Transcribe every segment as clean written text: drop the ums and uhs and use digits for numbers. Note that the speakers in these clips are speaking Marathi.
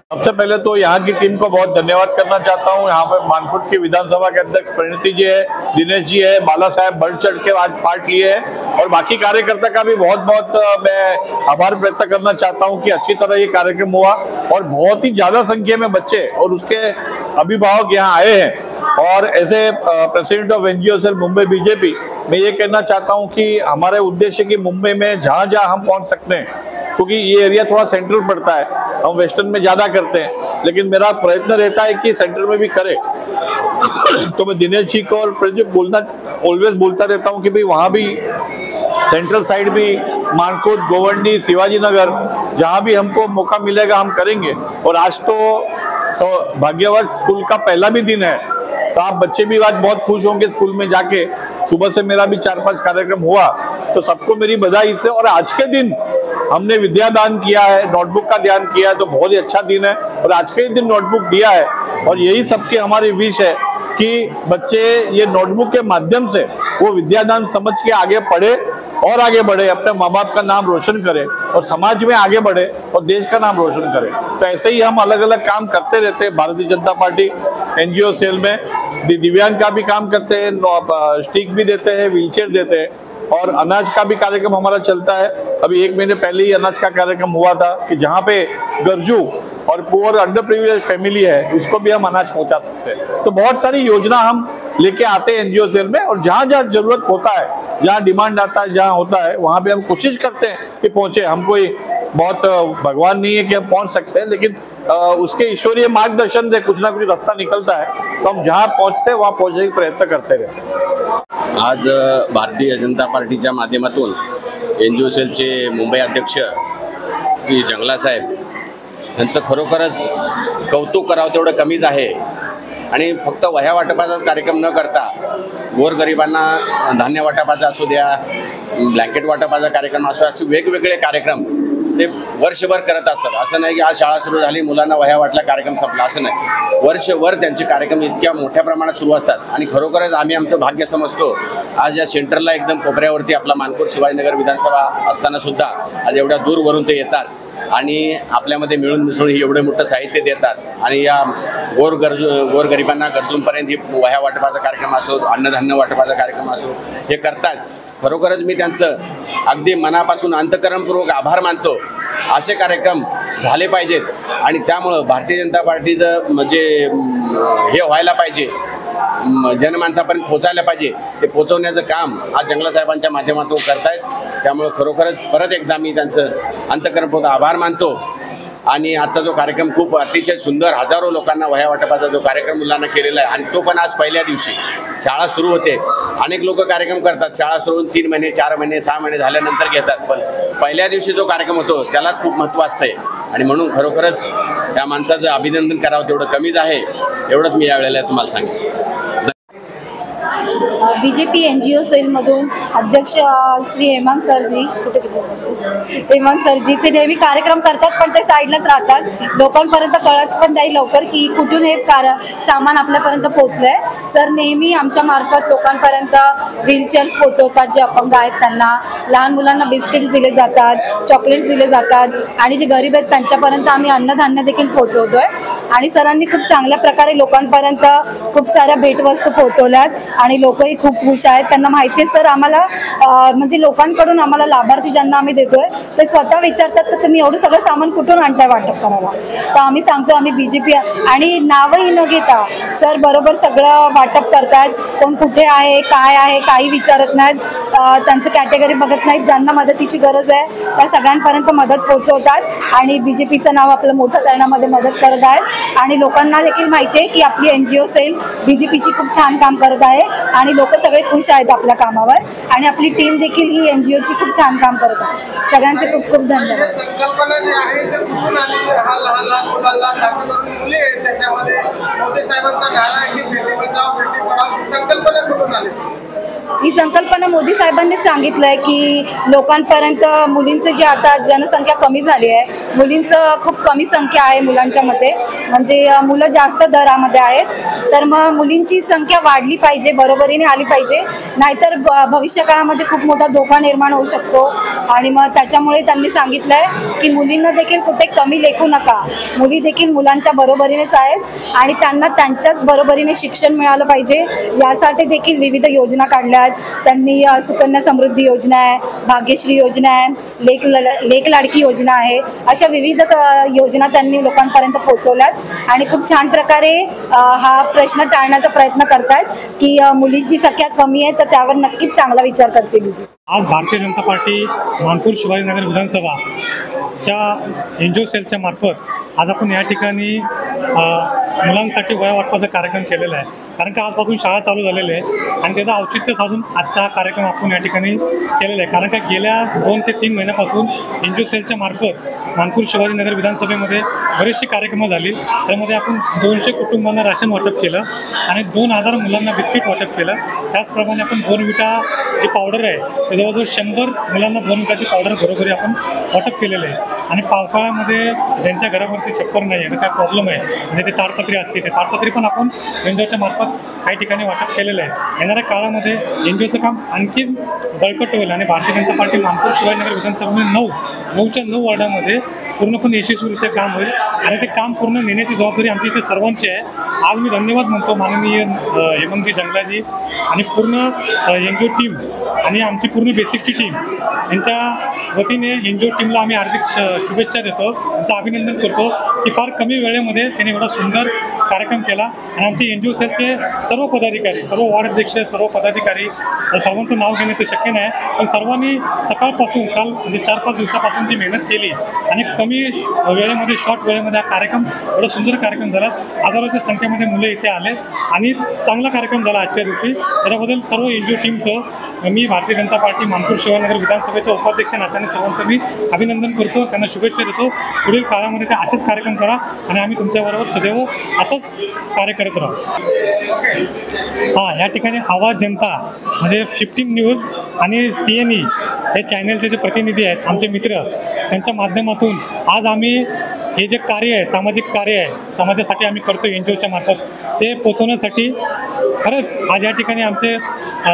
सबसे पहले तो यहाँ की टीम को बहुत धन्यवाद करना चाहता हूँ। यहाँ पे मानपुर की विधानसभा के अध्यक्ष परिणति जी है, दिनेश जी है, बाला साहब बढ़ चढ़ के आज पार्ट लिए है और बाकी कार्यकर्ता का भी बहुत बहुत मैं आभार व्यक्त करना चाहता हूँ कि अच्छी तरह ये कार्यक्रम हुआ और बहुत ही ज्यादा संख्या में बच्चे और उसके अभिभावक यहाँ आए हैं। और ऐसे president of NGO cell Mumbai BJP मैं ये कहना चाहता हूँ कि हमारे उद्देश्य की मुंबई में जहाँ जहाँ हम पहुँच सकते हैं, क्योंकि ये एरिया थोड़ा सेंट्रल पड़ता है, हम वेस्टर्न में ज्यादा करते हैं, लेकिन मेरा प्रयत्न रहता है कि सेंट्रल में भी करे। तो मैं दिनेश जी को और ऑलवेज बोलता रहता हूँ कि भाई वहाँ भी सेंट्रल साइड भी मानकोट, गोवंडी, शिवाजी नगर जहाँ भी हमको मौका मिलेगा हम करेंगे। और आज तो भाग्यवत स्कूल का पहला भी दिन है, तो आप बच्चे भी आज बहुत खुश होंगे स्कूल में जाके। सुबह से मेरा भी 4-5 कार्यक्रम हुआ तो सबको मेरी बधाई इससे। और आज के दिन हमने विद्यादान किया है, नोटबुक का दान किया है, तो बहुत ही अच्छा दिन है। और आज के दिन नोटबुक दिया है और यही सबकी हमारी विश है कि बच्चे ये नोटबुक के माध्यम से वो विद्यादान समझ के आगे पढ़े और आगे बढ़े, अपने माँ बाप का नाम रोशन करे और समाज में आगे बढ़े और देश का नाम रोशन करे। तो ऐसे ही हम अलग अलग काम करते रहते हैं। Bharatiya Janata party NGO sale में दिव्यांग का भी काम करते हैं, स्टिक भी देते हैं, व्हीलचेयर देते हैं और अनाज का भी कार्यक्रम हमारा चलता है। अभी 1 महीने पहले ही अनाज का कार्यक्रम हुआ था कि जहाँ पे गरजू और पुअर अंडर प्रिविलेज फैमिली है उसको भी हम अनाज पहुंचा सकते हैं। तो बहुत सारी योजना हम लेके आते हैं NGO सेल में और जहाँ जहाँ जरूरत होता है, जहाँ डिमांड आता है, जहाँ होता है वहाँ पे हम कोशिश करते हैं कि पहुंचे। हम कोई बहुत भगवान नहीं है कि हम पहुंच सकते हैं, लेकिन उसके ईश्वरीय मार्गदर्शन से कुछ ना कुछ रास्ता निकलता है। तो हम जहाँ पहुंचते हैं वहाँ पहुंचने का प्रयत्न करते रहते। आज भारतीय जनता पार्टीच्या माध्यमातून NGO सेलचे मुंबई अध्यक्ष श्री जंगला साहेब यांचं खरोखरच कौतुक करावं तेवढं कमीच आहे। आणि फक्त वह्या वाटपाचाच कार्यक्रम न करता गोरगरिबांना धान्य वाटपाचा असू द्या, ब्लँकेट वाटपाचा कार्यक्रम असो, असे वेगवेगळे कार्यक्रम ते वर्षभर करत असतात। असं नाही की आज शाळा सुरू झाली मुलांना वह्या वाटला कार्यक्रम संपला, असं नाही। वर्षभर त्यांचे कार्यक्रम इतक्या मोठ्या प्रमाणात सुरू असतात आणि खरोखरच आम्ही आमचं भाग्य समजतो आज या सेंटरला एकदम कोपऱ्यावरती आपला मानपूर शिवाजीनगर विधानसभा असताना सुद्धा आज एवढ्या दूरवरून ते येतात आणि आपल्यामध्ये मिळून मिसळून ही एवढं मोठं साहित्य देतात आणि या गोरगरिबांना गरजूंपर्यंत ही वह्या वाटपाचा कार्यक्रम असो, अन्नधान्य वाटपाचा कार्यक्रम असो हे करतात। खरोखरच मी त्यांचं अगदी मनापासून अंतःकरणपूर्वक आभार मानतो। असे कार्यक्रम झाले पाहिजेत आणि त्यामुळं भारतीय जनता पार्टीचं म्हणजे हे व्हायला पाहिजे, जनमानसापर्यंत पोचायला पाहिजे। ते पोचवण्याचं काम आज जंगला साहेबांच्या माध्यमातून करतायत। त्यामुळे खरोखरच परत एकदा मी त्यांचं अंतःकरणपूर्वक आभार मानतो। आणि आजचा जो कार्यक्रम खूप अतिशय सुंदर, हजारो लोकांना वह्या वाटपाचा जो कार्यक्रम मुलांना केलेला आहे आणि तो पण आज पहिल्या दिवशी शाळा सुरू होते। अनेक लोक कार्यक्रम करतात, शाळा सुरू होऊन 3 महिने 4 महिने 6 महिने झाल्यानंतर घेतात, पण पहिल्या दिवशी जो कार्यक्रम होतो त्यालाच खूप महत्त्व असते आणि म्हणून खरोखरच त्या माणसाचं अभिनंदन करावं तेवढं कमीच आहे। एवढंच मी यावेळेला तुम्हाला सांगेन। BJP NGO सेलमधून अध्यक्ष श्री हेमंत सरजी, कुठे हेमंत सरजी ते नेहमी कार्यक्रम करतात पण ते साईडलाच राहतात, लोकांपर्यंत कळत पण नाही लवकर की कुठून हे सामान आपल्यापर्यंत पोहोचलंय। सर नेहमी आमच्या मार्फत लोकांपर्यंत व्हीलचेअर्स पोहोचवतात, जे अपंग आहेत त्यांना, लहान मुलांना बिस्किट्स दिले जातात, चॉकलेट्स दिले जातात आणि जे गरीब आहेत त्यांच्यापर्यंत आम्ही अन्नधान्य देखील पोहोचवतोय। आणि सरांनी खूप चांगल्या प्रकारे लोकांपर्यंत खूप साऱ्या भेटवस्तू पोहोचवल्यात आणि लोकही खूप खुश आहेत। त्यांना माहिती आहे सर आम्हाला म्हणजे लोकांकडून आम्हाला लाभार्थी ज्यांना आम्ही देतोय ते स्वतः विचारतात की तुम्ही एवढं सगळं सामान कुठून आणताय वाटप करायला, तर आम्ही सांगतो आम्ही BJP आणि नावही न घेता सर बरोबर सगळं वाटप करतात। कोण कुठे आहे काय आहे काही विचारत नाहीत, त्यांचं कॅटेगरी बघत नाहीत, ज्यांना मदतीची गरज आहे त्या सगळ्यांपर्यंत मदत पोहोचवतात आणि BJPचं नाव आपलं मोठं करण्यामध्ये मदत करत आहेत। आणि लोकांना देखील माहिती आहे की आपली NGO सेल BJPची खूप छान काम करत आहे आणि लोक सगळे खुश आहेत आपल्या कामावर आणि आपली टीम देखील ही NGOची खूप छान काम करत आहे। सगळ्यांचे खूप खूप धन्यवाद। संकल्पना जी आहे ते कुठून आली? हा लहान मुलांना खास करून मुली आहेत त्याच्यामध्ये मोदी साहेबांचा नारा आहे की बेटी बचाओ बेटी पढाओ, संकल्पना कुठून आली? ही संकल्पना मोदी साहेबांनीच सांगितलंय की लोकांपर्यंत मुलींचं जे आता जनसंख्या कमी झाली आहे, मुलींचं खूप कमी संख्या आहे मुलांच्या मध्ये, म्हणजे मुलं जास्त दरामध्ये आहेत, तर मग मुलींची संख्या वाढली पाहिजे, बरोबरीने आली पाहिजे, नाहीतर भविष्य काळामध्ये खूप मोठा धोका निर्माण होऊ शकतो। आणि मग त्याच्यामुळे त्यांनी सांगितलंय की मुलींना देखील कुठे कमी लेखू नका, मुली देखील मुलांच्या बरोबरीनेच आहेत आणि त्यांना त्यांच्याच बरोबरीने शिक्षण मिळालं पाहिजे, यासाठी देखील विविध योजना काढल्या आहेत। त्यांनी सुकन्या समृद्धी योजना आहे, भाग्यश्री योजना आहे, लेक लाडकी योजना आहे, अशा विविध योजना त्यांनी लोकांपर्यंत पोहोचवल्यात आणि खूप छान प्रकारे हा प्रश्न टाळण्याचा प्रयत्न करतायत की मुलींची संख्या कमी आहे तर त्यावर नक्कीच चांगला विचार करते BJP। आज भारतीय जनता पार्टी मानपूर शिवाजीनगर विधानसभाच्या NGO सेलच्या मार्फत आज आपण या ठिकाणी मुलांसाठी वह्या वाटपाचा कार्यक्रम केलेला आहे। कारण का आजपासून शाळा चालू झालेली आहे आणि त्याचं औचित्य साधून आजचा हा कार्यक्रम आपण या ठिकाणी केलेला आहे. कारण का गेल्या 2 ते 3 महिन्यापासून एनजीओ सेलच्या मार्फत मानपूर शिवाजीनगर विधानसभेमध्ये बरेचसे कार्यक्रम झाली. त्यामध्ये आपण 200 कुटुंबांना राशन वाटप केलं आणि 2000 मुलांना बिस्किट वाटप केलं. त्याचप्रमाणे आपण बोर्नविटा जी पावडर आहे ते जवळजवळ 100 मुलांना बोर्नविटाची पावडर घरोघरी आपण वाटप केलेलं आहे. आणि पावसाळ्यामध्ये ज्यांच्या घरावरती छप्पर नाही आहे, काय प्रॉब्लेम आहे म्हणजे ते ताडपत्री असते, ते ताडपत्री पण आपण एनजीओच्या मार्फत काही ठिकाणी वाटप केलेलं आहे. येणाऱ्या काळामध्ये एनजीओचं काम आणखी बळकट होईल आणि भारतीय जनता पार्टी मानपूर शिवाजीनगर विधानसभेमध्ये 9च्या 9 वॉर्डामध्ये पूर्णपणे यशस्वीरित्या काम होईल आणि ते काम पूर्ण नेण्याची जबाबदारी आमची इथे सर्वांची आहे. आज मी धन्यवाद म्हणतो माननीय हेमंतजी जंगलाजी आणि पूर्ण एनजीओ टीम आणि आमची पूर्ण बेसिकची टीम यांच्या वतीने एनजीओ टीमला आम्ही हार्दिक शुभेच्छा देतो, त्यांचं अभिनंदन करतो की फार कमी वेळेमध्ये त्यांनी एवढा सुंदर कार्यक्रम केला. आणि आमचे एनजीओ सेलचे सर्व पदाधिकारी, सर्व वॉर्ड अध्यक्ष, सर्व पदाधिकारी सर्वांचं नाव घेणं ते शक्य नाही, पण सर्वांनी सकाळपासून काल म्हणजे 4-5 दिवसापासून जी मेहनत केली आणि कमी वेळेमध्ये शॉर्ट वेळेमध्ये हा कार्यक्रम एवढा सुंदर कार्यक्रम झाला. हजारोच्या संख्येमध्ये मुले इथे आले आणि चांगला कार्यक्रम झाला आजच्या दिवशी. त्याच्याबद्दल सर्व एनजीओ टीमचं मी भारतीय जनता पार्टी मानपूर शिवाजीनगर विधानसभेच्या उपाध्यक्ष नात्याने सर्वांचं मी अभिनंदन करतो, त्यांना शुभेच्छा देतो. पुढील काळामध्ये ते असेच कार्यक्रम करा आणि आम्ही तुमच्याबरोबर सदैव असंच कार्य करत राहू. या ठिकाणी आवाज जनता म्हणजे 15 न्यूज आणि CNE हे चॅनलचे जे प्रतिनिधी आहेत आमचे मित्र, त्यांच्या माध्यमातून आज आम्ही हे जे कार्य आहे, सामाजिक कार्य आहे, समाजासाठी आम्ही करतो एनजीओच्या मार्फत, ते पोचवण्यासाठी खरंच आज या ठिकाणी आमचे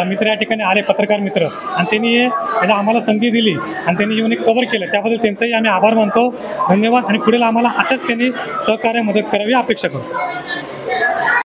मित्र या ठिकाणी आले, पत्रकार मित्र, आणि त्यांनी याला आम्हाला संधी दिली आणि त्यांनी येऊन एक कव्हर केलं. त्याबद्दल त्यांचाही आम्ही आभार मानतो, धन्यवाद. आणि पुढील आम्हाला असंच त्यांनी सहकार्य मदत करावी अपेक्षा करतो.